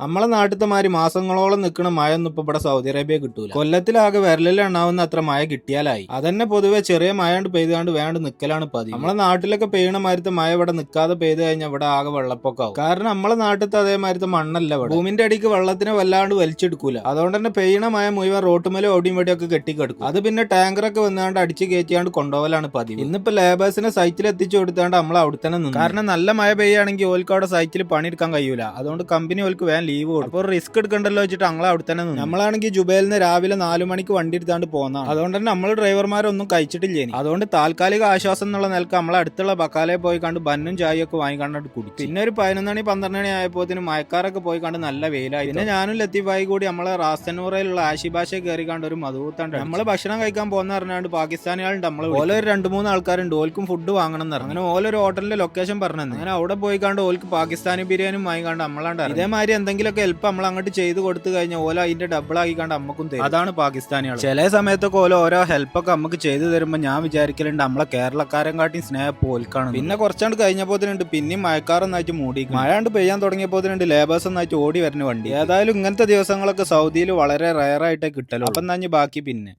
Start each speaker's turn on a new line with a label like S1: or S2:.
S1: നമ്മളെ നാട്ടിലത്തെ മാതിരി മാസങ്ങളോളം നിൽക്കുന്ന മഴ ഒന്നും ഇപ്പൊ ഇവിടെ സൗദി അറേബ്യ കിട്ടൂല. കൊല്ലത്തിലാകെ വിരലിൽ എണ്ണാവുന്ന അത്ര മഴ കിട്ടിയാലായി. അതന്നെ പൊതുവെ ചെറിയ മഴ പെയ്താണ്ട് വേണ്ട നിക്കലാണ് പതിവ്. നമ്മളെ നാട്ടിലൊക്കെ പെയ്യണ മാതിരത്തെ മഴ ഇവിടെ നിൽക്കാതെ പെയ്ത് കഴിഞ്ഞാൽ ഇവിടെ ആകെ വെള്ളപ്പൊക്കാവും. കാരണം നമ്മളെ നാട്ടിലത്തെ അതേമാതിരത്തെ മണ്ണല്ല ഇവിടെ. ഭൂമിന്റെ അടിക്ക് വെള്ളത്തിനെ വല്ലാണ്ട് വലിച്ചെടുക്കൂല. അതുകൊണ്ട് തന്നെ പെയ്യണ മഴ മുഴുവൻ റോട്ടുമേലും ഓടിയും വടിയൊക്കെ കെട്ടിക്കെടുക്കും. അത് പിന്നെ ടാങ്കറൊക്കെ വന്നാണ്ട് അടിച്ച് കയറ്റിയാണ്ട് കൊണ്ടുപോകലാണ് പതിവ്. ഇന്നിപ്പോ ലേബേഴ്സിനെ സൈറ്റിൽ എത്തിച്ചു കൊടുത്താണ്ട് നമ്മൾ അവിടെ തന്നെ നിന്നു. കാരണം നല്ല മഴ പെയ്യുകയാണെങ്കിൽ ഓൽക്ക് അവിടെ സൈറ്റിൽ പണിയെടുക്കാൻ കഴിയൂല. അതുകൊണ്ട് കമ്പനി ഓൽക്ക് വേൻ ലീവ് കൊടുക്കും. അപ്പോൾ റിസ്ക് എടുക്കണ്ടല്ലോ വെച്ചിട്ട് ഞങ്ങൾ അവിടെ തന്നെ നിന്നു. നമ്മളാണെങ്കിൽ ജുബൈലിൽ നിന്ന് രാവിലെ 4 മണിക്ക് വണ്ടി എടുത്താണ്ട് പോകുന്നതാണ്. അതുകൊണ്ട് തന്നെ നമ്മൾ ഡ്രൈവർമാരൊന്നും കഴിച്ചിട്ടില്ലേ. അതുകൊണ്ട് താൽക്കാലിക ആശ്വാസം എന്നുള്ള നിലക്ക് നമ്മളെ അടുത്തുള്ള ബക്കാലയിൽ പോയി കണ്ട് ബന്നും ചായയൊക്കെ വാങ്ങിക്കാണ്ട് കുടിച്ചു. പിന്നെ ഒരു 11 മണി 12 മണി ആയപ്പോത്തിന് മയക്കാരൊക്കെ പോയി കണ്ട് നല്ല വെയിലായി. പിന്നെ ഞാനും ലത്തീഫായി കൂടി നമ്മളെ റാസ്തനൂറയിലുള്ള ആശിഭാഷ കയറി കണ്ട് ഒരു മധുത്താണ്ട് നമ്മള് ഭക്ഷണം കഴിക്കാൻ പോകുന്ന പറഞ്ഞാണ്ട് പാകിസ്ഥാനികളുണ്ട്. നമ്മൾ ഓരോ 2-3 ആൾക്കാരുണ്ട്. ഓൽക്കും ഫുഡ് വാങ്ങണം എന്ന് അങ്ങനെ ഓരോ ഹോട്ടലിന്റെ ലൊക്കേഷൻ പറഞ്ഞു. അങ്ങനെ അവിടെ പോയി കണ്ട് ഓൽക്ക് പാകിസ്ഥാനി ബിരിയാണിയും വാങ്ങിക്കാണ്ട് നമ്മളാണ്ട് ഇതേമാതിരി എന്തെങ്കിലുമൊക്കെ ഹെൽപ്പ് നമ്മൾ അങ്ങോട്ട് ചെയ്ത് കൊടുത്തു കഴിഞ്ഞാൽ ഓല അതിന്റെ ഡബിൾ ആക്കിക്കാണ്ട് അമ്മക്കും തരും. അതാണ് പാകിസ്ഥാനികൾ. ചില സമയത്തൊക്കെ ഓരോ ഹെൽപ്പൊക്കെ നമുക്ക് ചെയ്തു തരുമ്പോൾ ഞാൻ വിചാരിക്കലുണ്ട് നമ്മളെ കേരളക്കാരൻ കാട്ടി സ്നേഹം പോൽക്കാണ്. പിന്നെ കുറച്ചാണ്ട് കഴിഞ്ഞപ്പോതിനുണ്ട് പിന്നെയും മഴക്കാറൊന്നായിട്ട് മൂടി മഴ പെയ്യാൻ തുടങ്ങിയപ്പോതിനുണ്ട് ലേബേഴ്സ് ഒന്നായിട്ട് ഓടി വരുന്ന വണ്ടി. ഏതായാലും ഇങ്ങനത്തെ ദിവസങ്ങളൊക്കെ സൗദിയിൽ വളരെ റയർ ആയിട്ടേ കിട്ടല്ലോ. അപ്പം തന്നെ ബാക്കി പിന്നെ